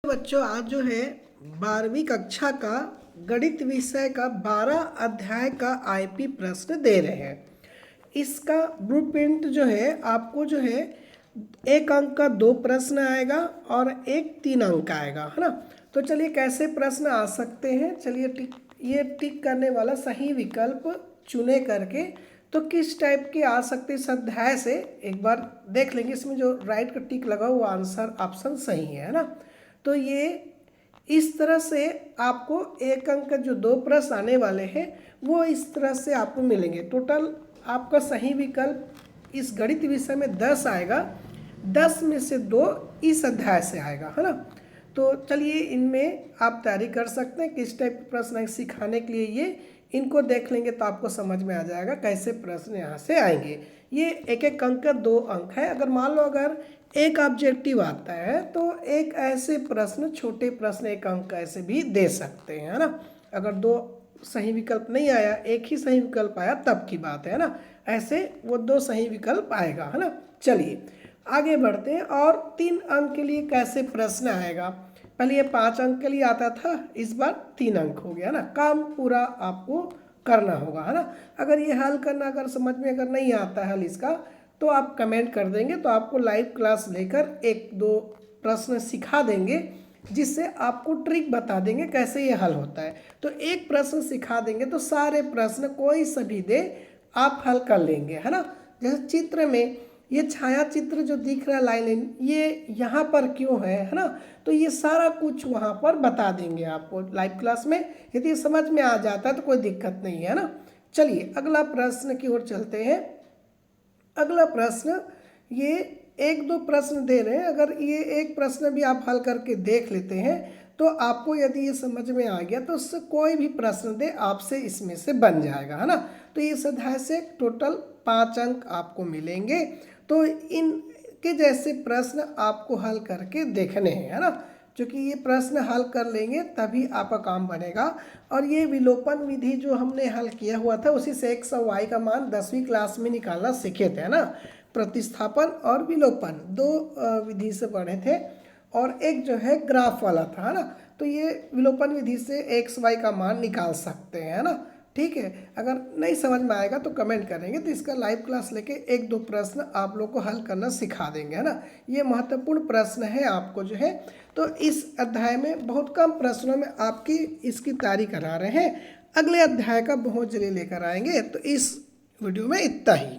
बच्चों आज जो है 12वीं कक्षा का गणित विषय का 12 अध्याय का आईपी प्रश्न दे रहे हैं। इसका ब्लूप्रिंट जो है आपको जो है 1 अंक का 2 प्रश्न आएगा और एक 3 अंक का आएगा, है ना। तो चलिए कैसे प्रश्न आ सकते हैं, चलिए ये टिक करने वाला सही विकल्प चुने करके तो किस टाइप के आ सकते इस अध्याय से एक बार देख लेंगे। इसमें जो राइट का टिक लगा हुआ आंसर ऑप्शन सही है ना। तो ये इस तरह से आपको 1 अंक का जो 2 प्रश्न आने वाले हैं वो इस तरह से आपको मिलेंगे। टोटल आपका सही विकल्प इस गणित विषय में 10 आएगा, 10 में से 2 इस अध्याय से आएगा, है ना। तो चलिए इनमें आप तैयारी कर सकते हैं किस टाइप के प्रश्न सिखाने के लिए ये इनको देख लेंगे तो आपको समझ में आ जाएगा कैसे प्रश्न यहाँ से आएंगे। ये 1 अंक का 2 अंक है। अगर मान लो अगर एक ऑब्जेक्टिव आता है तो एक ऐसे प्रश्न छोटे प्रश्न 1 अंक ऐसे भी दे सकते हैं, है ना। अगर 2 सही विकल्प नहीं आया, एक ही सही विकल्प आया तब की बात है ना। ऐसे वो 2 सही विकल्प आएगा, है ना। चलिए आगे बढ़ते हैं और 3 अंक के लिए कैसे प्रश्न आएगा। पहले ये 5 अंक के लिए आता था, इस बार 3 अंक हो गया ना। काम पूरा आपको करना होगा, है ना। अगर ये हल करना अगर समझ में अगर नहीं आता है हल इसका तो आप कमेंट कर देंगे तो आपको लाइव क्लास लेकर 1-2 प्रश्न सिखा देंगे जिससे आपको ट्रिक बता देंगे कैसे ये हल होता है। तो एक प्रश्न सिखा देंगे तो सारे प्रश्न कोई सभी दे आप हल कर लेंगे, है ना। जैसे चित्र में ये छाया चित्र जो दिख रहा है लाइन ये यहाँ पर क्यों है ना। तो ये सारा कुछ वहाँ पर बता देंगे आपको लाइव क्लास में। यदि समझ में आ जाता है तो कोई दिक्कत नहीं है ना। चलिए अगला प्रश्न की ओर चलते हैं। अगला प्रश्न ये 1-2 प्रश्न दे रहे हैं, अगर ये एक प्रश्न भी आप हल करके देख लेते हैं तो आपको यदि ये समझ में आ गया तो उससे कोई भी प्रश्न दे आपसे इसमें से बन जाएगा, है ना। तो इस अध्याय से टोटल 5 अंक आपको मिलेंगे। तो इनके जैसे प्रश्न आपको हल करके देखने हैं, है ना। क्योंकि ये प्रश्न हल कर लेंगे तभी आपका काम बनेगा। और ये विलोपन विधि जो हमने हल किया हुआ था उसी से x और y का मान 10वीं क्लास में निकालना सीखे थे, है ना। प्रतिस्थापन और विलोपन 2 विधि से पढ़े थे और एक जो है ग्राफ वाला था, है ना। तो ये विलोपन विधि से x y का मान निकाल सकते हैं, है ना। ठीक है, अगर नहीं समझ में आएगा तो कमेंट करेंगे तो इसका लाइव क्लास लेके 1-2 प्रश्न आप लोग को हल करना सिखा देंगे, है ना। ये महत्वपूर्ण प्रश्न है आपको जो है। तो इस अध्याय में बहुत कम प्रश्नों में आपकी इसकी तैयारी करा रहे हैं। अगले अध्याय का बहुत जल्दी लेकर आएंगे। तो इस वीडियो में इतना ही।